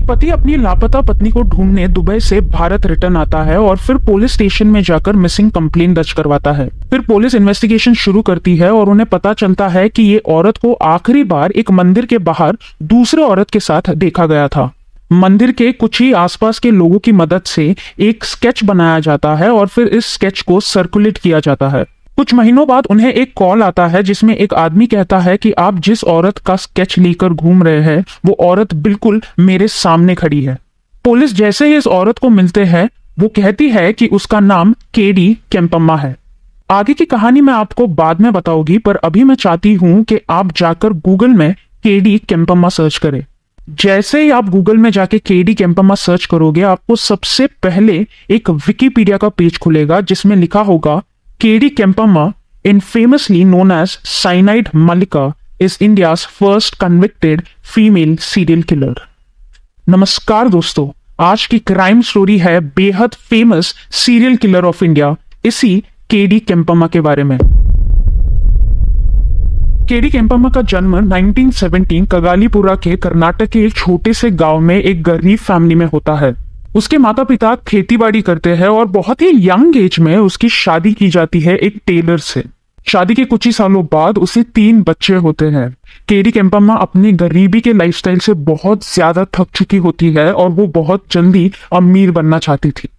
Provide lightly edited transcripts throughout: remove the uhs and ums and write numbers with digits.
एक पति अपनी लापता पत्नी को ढूंढने दुबई से भारत रिटर्न आता है और फिर पुलिस स्टेशन में जाकर मिसिंग कंप्लेन दर्ज करवाता है। फिर पुलिस इन्वेस्टिगेशन शुरू करती है और उन्हें पता चलता है कि ये औरत को आखिरी बार एक मंदिर के बाहर दूसरे औरत के साथ देखा गया था। मंदिर के कुछ ही आसपास के लोगों की मदद से एक स्केच बनाया जाता है और फिर इस स्केच को सर्कुलेट किया जाता है। कुछ महीनों बाद उन्हें एक कॉल आता है जिसमें एक आदमी कहता है कि आप जिस औरत का स्केच लेकर घूम रहे हैं वो औरत बिल्कुल मेरे सामने खड़ी है। पुलिस जैसे ही इस औरत को मिलते हैं वो कहती है कि उसका नाम केडी केम्पम्मा है। आगे की कहानी मैं आपको बाद में बताऊंगी, पर अभी मैं चाहती हूं कि आप जाकर गूगल में केडी केम्पम्मा सर्च करें। जैसे ही आप गूगल में जाके केडी केम्पम्मा सर्च करोगे आपको सबसे पहले एक विकिपीडिया का पेज खुलेगा जिसमें लिखा होगा K.D. Kempamma, infamously known as Cyanide Mallika, is India's first convicted female serial killer. नमस्कार दोस्तों, आज की क्राइम स्टोरी है बेहद famous serial killer of India, इसी K.D. Kempamma के बारे में। K.D. Kempamma का जन्म 1917 कगालीपुरा के कर्नाटक के एक छोटे से गांव में एक गरीब फैमिली में होता है। उसके माता पिता खेतीबाड़ी करते हैं और बहुत ही यंग एज में उसकी शादी की जाती है एक टेलर से। शादी के कुछ ही सालों बाद उसे 3 बच्चे होते हैं। केडी केम्पम्मा अपनी गरीबी के लाइफस्टाइल से बहुत ज्यादा थक चुकी होती है और वो बहुत जल्दी अमीर बनना चाहती थी।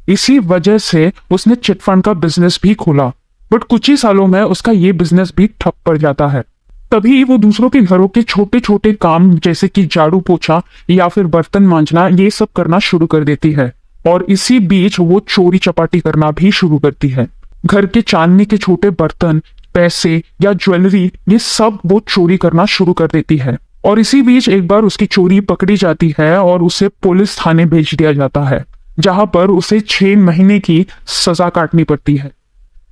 इसी वजह से उसने चिटफंड का बिजनेस भी खोला, बट कुछ ही सालों में उसका ये बिजनेस भी ठप पड़ जाता है। तभी वो दूसरों के घरों के छोटे छोटे काम जैसे कि झाड़ू पोछा या फिर बर्तन मांजना ये सब करना शुरू कर देती है और इसी बीच वो चोरी चपाटी करना भी शुरू करती है। घर के चांदनी के छोटे बर्तन, पैसे या ज्वेलरी ये सब वो चोरी करना शुरू कर देती है और इसी बीच एक बार उसकी चोरी पकड़ी जाती है और उसे पुलिस थाने भेज दिया जाता है, जहां पर उसे 6 महीने की सजा काटनी पड़ती है।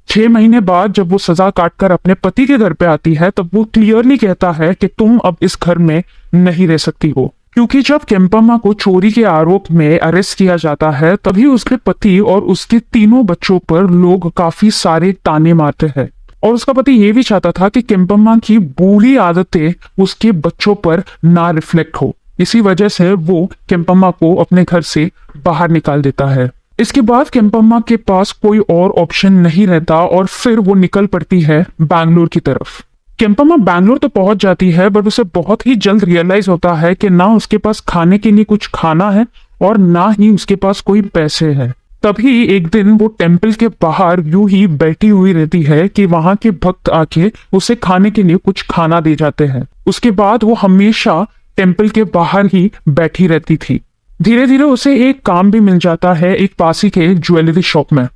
6 महीने बाद जब वो सजा काटकर अपने पति के घर पे आती है तब वो क्लियरली कहता है कि तुम अब इस घर में नहीं रह सकती हो, क्योंकि जब केम्पम्मा को चोरी के आरोप में अरेस्ट किया जाता है तभी उसके पति और उसके तीनों बच्चों पर लोग काफी सारे ताने मारते हैं और उसका पति ये भी चाहता था कि केम्पम्मा की बुरी आदतें उसके बच्चों पर ना रिफ्लेक्ट हो। इसी वजह से वो केम्पम्मा को अपने घर से बाहर निकाल देता है। इसके बाद केम्पम्मा के पास कोई और ऑप्शन नहीं रहता और फिर वो निकल पड़ती है बैंगलोर की तरफ। केम्पम्मा बैंगलोर तो पहुंच जाती है, बट उसे बहुत ही जल्द रियलाइज होता है कि ना उसके पास खाने के लिए कुछ खाना है और ना ही उसके पास कोई पैसे है। तभी एक दिन वो टेम्पल के बाहर यूं ही बैठी हुई रहती है कि वहां के भक्त आके उसे खाने के लिए कुछ खाना दे जाते हैं। उसके बाद वो हमेशा टेम्पल के बाहर ही बैठी रहती थी। धीरे धीरे उसे एक काम भी मिल जाता है एक पास ही के ज्वेलरी शॉप में।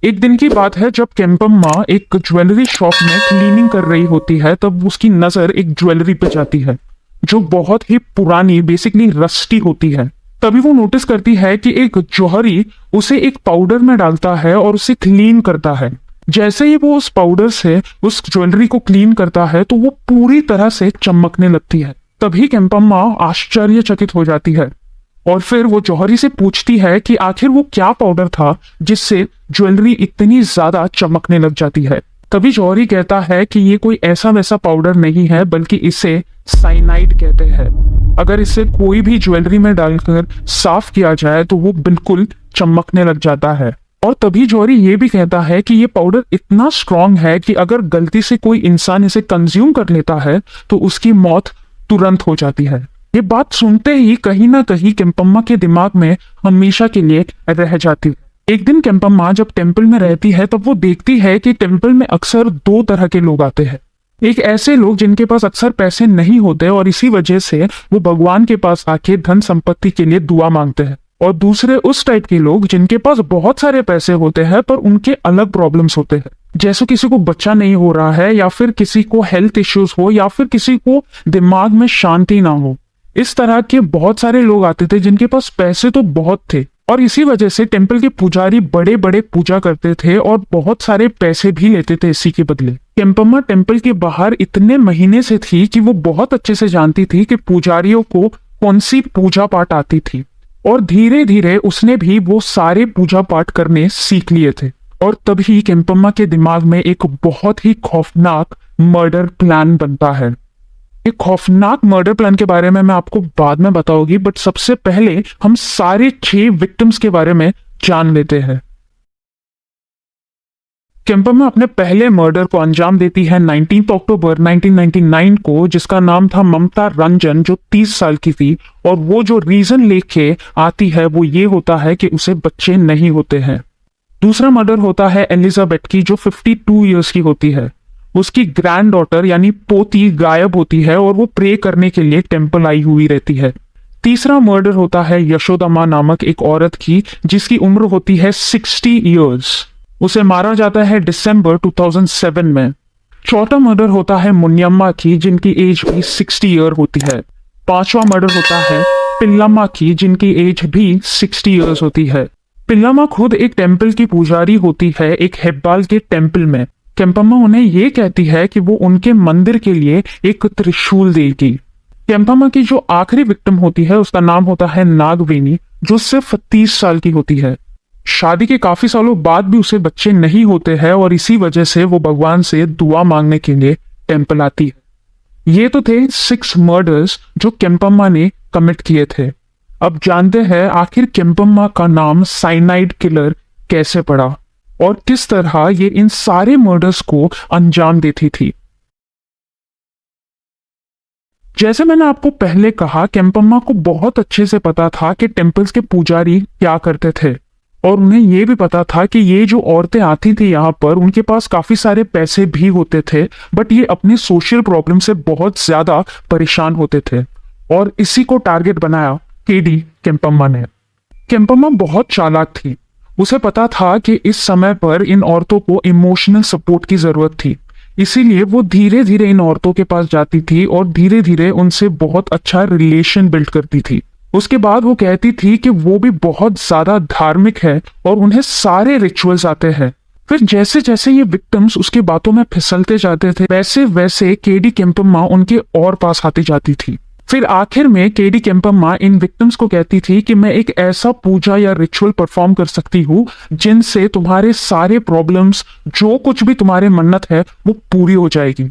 एक दिन की बात है जब केम्पम्मा एक ज्वेलरी शॉप में क्लीनिंग कर रही होती है तब उसकी नजर एक ज्वेलरी पे जाती है जो बहुत ही पुरानी, बेसिकली रस्टी होती है। तभी वो नोटिस करती है कि एक जौहरी उसे एक पाउडर में डालता है और उसे क्लीन करता है। जैसे ही वो उस पाउडर से उस ज्वेलरी को क्लीन करता है तो वो पूरी तरह से चमकने लगती है। तभी केम्पम्मा आश्चर्यचकित हो जाती है और फिर वो जौहरी से पूछती है कि आखिर वो क्या पाउडर था जिससे ज्वेलरी इतनी ज्यादा चमकने लग जाती है। तभी जौहरी कहता है कि ये कोई ऐसा वैसा पाउडर नहीं है बल्कि इसे साइनाइड कहते हैं। अगर इसे कोई भी ज्वेलरी में डालकर साफ किया जाए तो वो बिल्कुल चमकने लग जाता है। और तभी जौहरी ये भी कहता है कि ये पाउडर इतना स्ट्रांग है कि अगर गलती से कोई इंसान इसे कंज्यूम कर लेता है तो उसकी मौत तुरंत हो जाती है। ये बात सुनते ही कहीं ना कहीं केम्पम्मा के दिमाग में हमेशा के लिए रह जाती है। एक दिन केम्पम्मा जब टेम्पल में रहती है तब वो देखती है कि टेम्पल में अक्सर 2 तरह के लोग आते हैं। एक ऐसे लोग जिनके पास अक्सर पैसे नहीं होते और इसी वजह से वो भगवान के पास आके धन संपत्ति के लिए दुआ मांगते हैं, और दूसरे उस टाइप के लोग जिनके पास बहुत सारे पैसे होते हैं पर उनके अलग प्रॉब्लम्स होते हैं, जैसे किसी को बच्चा नहीं हो रहा है या फिर किसी को हेल्थ इश्यूज हो या फिर किसी को दिमाग में शांति ना हो। इस तरह के बहुत सारे लोग आते थे जिनके पास पैसे तो बहुत थे और इसी वजह से टेम्पल के पुजारी बड़े बड़े पूजा करते थे और बहुत सारे पैसे भी लेते थे इसी के बदले। केम्पम्मा टेम्पल के बाहर इतने महीने से थी कि वो बहुत अच्छे से जानती थी कि पुजारियों को कौन सी पूजा पाठ आती थी और धीरे धीरे उसने भी वो सारे पूजा पाठ करने सीख लिए थे। और तभी केम्पम्मा के दिमाग में एक बहुत ही खौफनाक मर्डर प्लान बनता है। एक खौफनाक मर्डर प्लान के बारे में मैं आपको बाद में बताऊंगी, बट सबसे पहले हम सारे 6 विक्टिम्स के बारे में जान लेते हैं। केम्पम्मा अपने पहले मर्डर को अंजाम देती है 19 अक्टूबर 1999 को, जिसका नाम था ममता रंजन, जो 30 साल की थी। और वो जो रीजन लेके आती है वो ये होता है कि उसे बच्चे नहीं होते हैं। दूसरा मर्डर होता है एलिजाबेथ की, जो 52 ईयर्स की होती है। उसकी ग्रैंड डॉटर यानी पोती गायब होती है और वो प्रे करने के लिए टेम्पल आई हुई रहती है। तीसरा मर्डर होता है यशोदम्मा नामक एक औरत की, जिसकी उम्र होती है 60 ईयर्स। उसे मारा जाता है दिसंबर 2007 में। चौथा मर्डर होता है मुनियम्मा की, जिनकी एज भी 60 ईयर होती है। पांचवा मर्डर होता है पिल्लम्मा की, जिनकी एज भी 60 ईयर्स होती है। पिल्लम्मा खुद एक टेम्पल की पुजारी होती है, एक हेब्बाल के टेम्पल में। केम्पम्मा उन्हें ये कहती है कि वो उनके मंदिर के लिए एक त्रिशूल देगी। केम्पम्मा की जो आखिरी विक्टिम होती है उसका नाम होता है नागवेनी, जो सिर्फ 30 साल की होती है। शादी के काफी सालों बाद भी उसे बच्चे नहीं होते हैं और इसी वजह से वो भगवान से दुआ मांगने के लिए टेम्पल आती है। ये तो थे 6 मर्डर्स जो केम्पम्मा ने कमिट किए थे। अब जानते हैं आखिर केम्पम्मा का नाम साइनाइड किलर कैसे पड़ा और किस तरह ये इन सारे मर्डर्स को अंजाम देती थी। जैसे मैंने आपको पहले कहा, केम्पम्मा को बहुत अच्छे से पता था कि टेम्पल्स के पुजारी क्या करते थे और उन्हें यह भी पता था कि ये जो औरतें आती थी यहाँ पर, उनके पास काफी सारे पैसे भी होते थे, बट ये अपनी सोशल प्रॉब्लम से बहुत ज्यादा परेशान होते थे और इसी को टारगेट बनाया केडी केम्पम्मा ने। केम्पम्मा बहुत चालाक थी। उसे पता था कि इस समय पर इन औरतों को इमोशनल सपोर्ट की जरूरत थी, इसीलिए वो धीरे धीरे इन औरतों के पास जाती थी और धीरे धीरे उनसे बहुत अच्छा रिलेशन बिल्ड करती थी। उसके बाद वो कहती थी कि वो भी बहुत ज्यादा धार्मिक है और उन्हें सारे रिचुअल्स आते हैं। फिर जैसे जैसे ये विक्टिम्स उसकी बातों में फिसलते जाते थे, वैसे वैसे केडी केम्पम्मा उनके और पास आती जाती थी। फिर आखिर में केडी केम्पम्मा इन विक्टिम्स को कहती थी कि मैं एक ऐसा पूजा या रिचुअल परफॉर्म कर सकती हूँ जिनसे तुम्हारे सारे प्रॉब्लम्स, जो कुछ भी तुम्हारे मन्नत है, वो पूरी हो जाएगी।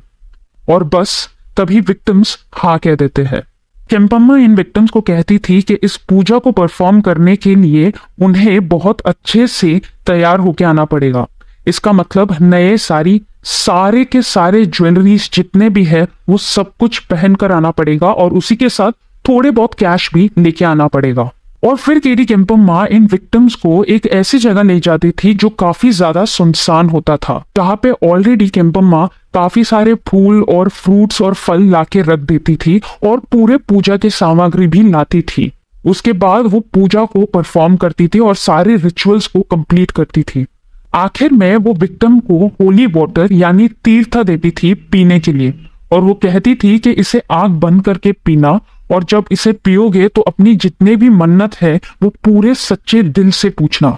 और बस तभी विक्टिम्स हाँ कह देते हैं। केम्पम्मा इन विक्टिम्स को कहती थी कि इस पूजा को परफॉर्म करने के लिए उन्हें बहुत अच्छे से तैयार होकर आना पड़ेगा। इसका मतलब नए सारे के सारे ज्वेलरीज जितने भी है वो सब कुछ पहनकर आना पड़ेगा और उसी के साथ थोड़े बहुत कैश भी लेके आना पड़ेगा। और फिर केडी केम्पम्मा इन विक्टिम्स को एक ऐसी जगह ले जाती थी जो काफी ज्यादा सुनसान होता था, जहाँ पे ऑलरेडी केम्पम्मा काफी सारे फूल और फ्रूट्स और फल लाके रख देती थी और पूरे पूजा की सामग्री भी लाती थी। उसके बाद वो पूजा को परफॉर्म करती थी और सारे रिचुअल्स को कंप्लीट करती थी। आखिर में वो विक्टिम को होली वाटर यानी तीर्थ देती थी पीने के लिए और वो कहती थी कि इसे आंख बंद करके पीना और जब इसे पियोगे तो अपनी जितने भी मन्नत है वो पूरे सच्चे दिल से पूछना।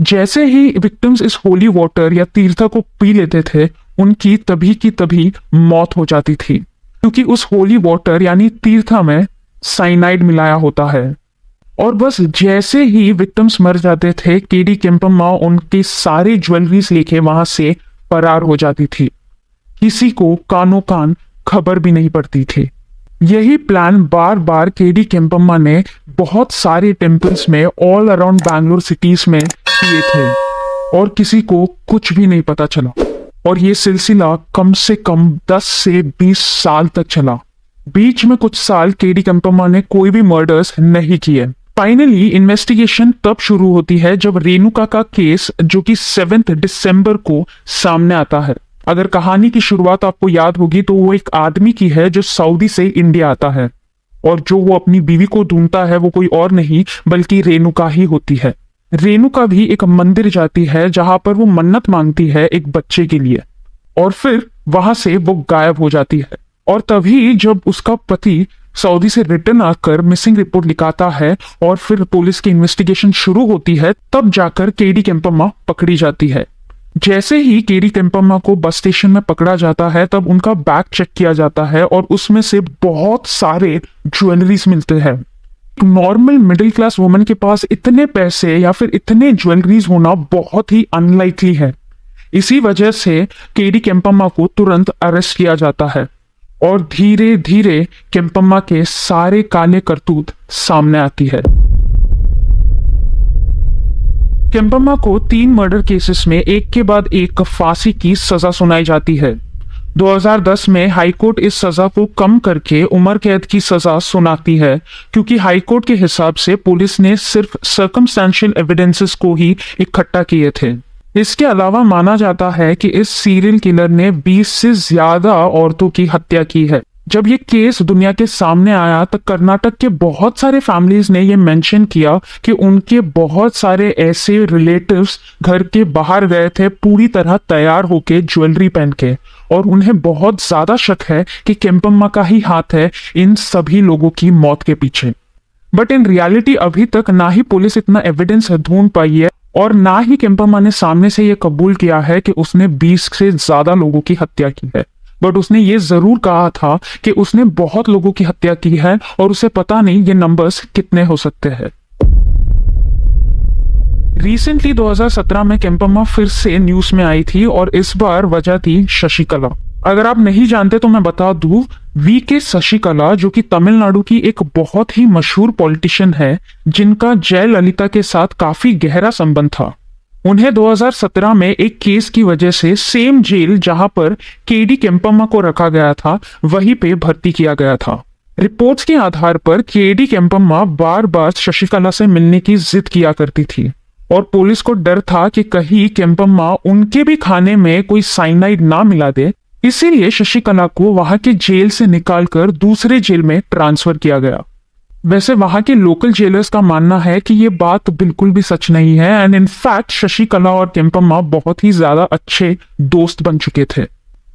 जैसे ही विक्टिम्स इस होली वाटर या तीर्थ को पी लेते थे, उनकी तभी की तभी मौत हो जाती थी, क्योंकि उस होली वाटर यानी तीर्थ में साइनाइड मिलाया होता है। और बस जैसे ही विक्टिम्स मर जाते थे, केडी केम्पम्मा उनके सारे ज्वेलरीज लेके वहां से फरार हो जाती थी। किसी को कानो कान खबर भी नहीं पड़ती थी। यही प्लान बार बार केडी केम्पम्मा ने बहुत सारे टेम्पल्स में ऑल अराउंड बैंगलोर सिटीज में किए थे और किसी को कुछ भी नहीं पता चला। और ये सिलसिला कम से कम 10 से 20 साल तक चला। बीच में कुछ साल केडी केम्पम्मा ने कोई भी मर्डर्स नहीं किए। फाइनली इन्वेस्टिगेशन तब शुरू होती है जब रेणुका का केस, जो कि 7 दिसंबर को सामने आता है। अगर कहानी की शुरुआत आपको याद होगी तो वो एक आदमी की है जो सऊदी से इंडिया आता है और जो वो अपनी बीवी को ढूंढता है वो कोई और नहीं बल्कि रेणुका ही होती है। रेणुका भी एक मंदिर जाती है जहां पर वो मन्नत मांगती है एक बच्चे के लिए और फिर वहां से वो गायब हो जाती है। और तभी जब उसका पति सऊदी से रिटर्न आकर मिसिंग रिपोर्ट लिखाता है और फिर पुलिस की इन्वेस्टिगेशन शुरू होती है, तब जाकर केडी केम्पम्मा पकड़ी जाती है। जैसे ही केडी केम्पम्मा को बस स्टेशन में पकड़ा जाता है, तब उनका बैग चेक किया जाता है और उसमें से बहुत सारे ज्वेलरीज मिलते हैं। नॉर्मल मिडिल क्लास वुमन के पास इतने पैसे या फिर इतने ज्वेलरीज होना बहुत ही अनलाइकली है। इसी वजह से केडी केम्पम्मा को तुरंत अरेस्ट किया जाता है और धीरे धीरे केम्पम्मा के सारे काले करतूत सामने आती है। केम्पम्मा को 3 मर्डर केसेस में एक के बाद एक फांसी की सजा सुनाई जाती है। 2010 में हाईकोर्ट इस सजा को कम करके उम्र कैद की सजा सुनाती है, क्योंकि हाईकोर्ट के हिसाब से पुलिस ने सिर्फ सर्कमस्टेंशियल एविडेंसेस को ही इकट्ठा किए थे। इसके अलावा माना जाता है कि इस सीरियल किलर ने 20 से ज्यादा औरतों की हत्या की है। जब ये केस दुनिया के सामने आया तो कर्नाटक के बहुत सारे फैमिलीज ने ये मेंशन किया कि उनके बहुत सारे ऐसे रिलेटिव्स घर के बाहर गए थे पूरी तरह तैयार होके ज्वेलरी पहन के, और उन्हें बहुत ज्यादा शक है कि केम्पम्मा का ही हाथ है इन सभी लोगों की मौत के पीछे। बट इन रियलिटी अभी तक ना ही पुलिस इतना एविडेंस ढूंढ पाई है और ना ही केम्पम्मा ने सामने से ये कबूल किया है कि उसने 20 से ज्यादा लोगों की हत्या की है। बट उसने ये जरूर कहा था कि उसने बहुत लोगों की हत्या की है और उसे पता नहीं ये नंबर्स कितने हो सकते हैं। रिसेंटली 2017 में केम्पम्मा फिर से न्यूज में आई थी और इस बार वजह थी शशिकला। अगर आप नहीं जानते तो मैं बता दूं, वी.के. शशिकला जो कि तमिलनाडु की एक बहुत ही मशहूर पॉलिटिशियन है जिनका जयललिता के साथ काफी गहरा संबंध था। उन्हें 2017 में एक केस की वजह से सेम जेल जहां पर के.डी. केम्पम्मा को रखा गया था वहीं पे भर्ती किया गया था। रिपोर्ट्स के आधार पर के.डी. केम्पम्मा बार बार शशिकला से मिलने की जिद किया करती थी और पुलिस को डर था कि कहीं केम्पम्मा उनके भी खाने में कोई साइनाइड ना मिला दे, इसीलिए शशिकला को वहां के जेल से निकालकर दूसरे जेल में ट्रांसफर किया गया। वैसे वहां के लोकल जेलर्स का मानना है कि ये बात बिल्कुल भी सच नहीं है एंड इनफैक्ट शशिकला और केम्पम्मा बहुत ही ज्यादा अच्छे दोस्त बन चुके थे।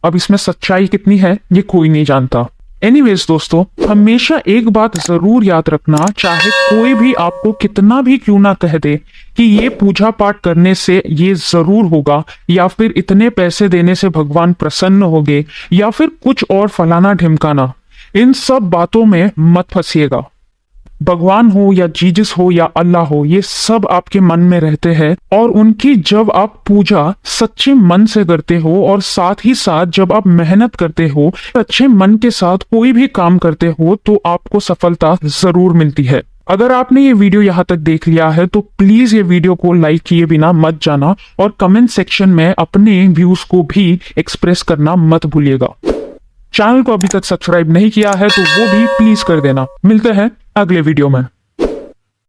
अब इसमें सच्चाई कितनी है ये कोई नहीं जानता। एनीवेज दोस्तों, हमेशा एक बात जरूर याद रखना, चाहे कोई भी आपको कितना भी क्यों ना कह दे कि ये पूजा पाठ करने से ये जरूर होगा या फिर इतने पैसे देने से भगवान प्रसन्न होंगे या फिर कुछ और फलाना ढिमकाना, इन सब बातों में मत फंसिएगा। भगवान हो या जीसस हो या अल्लाह हो, ये सब आपके मन में रहते हैं और उनकी जब आप पूजा सच्चे मन से करते हो और साथ ही साथ जब आप मेहनत करते हो, अच्छे मन के साथ कोई भी काम करते हो तो आपको सफलता जरूर मिलती है। अगर आपने ये वीडियो यहाँ तक देख लिया है तो प्लीज ये वीडियो को लाइक किए बिना मत जाना और कमेंट सेक्शन में अपने व्यूज को भी एक्सप्रेस करना मत भूलिएगा। चैनल को अभी तक सब्सक्राइब नहीं किया है तो वो भी प्लीज कर देना। मिलते हैं अगले वीडियो में।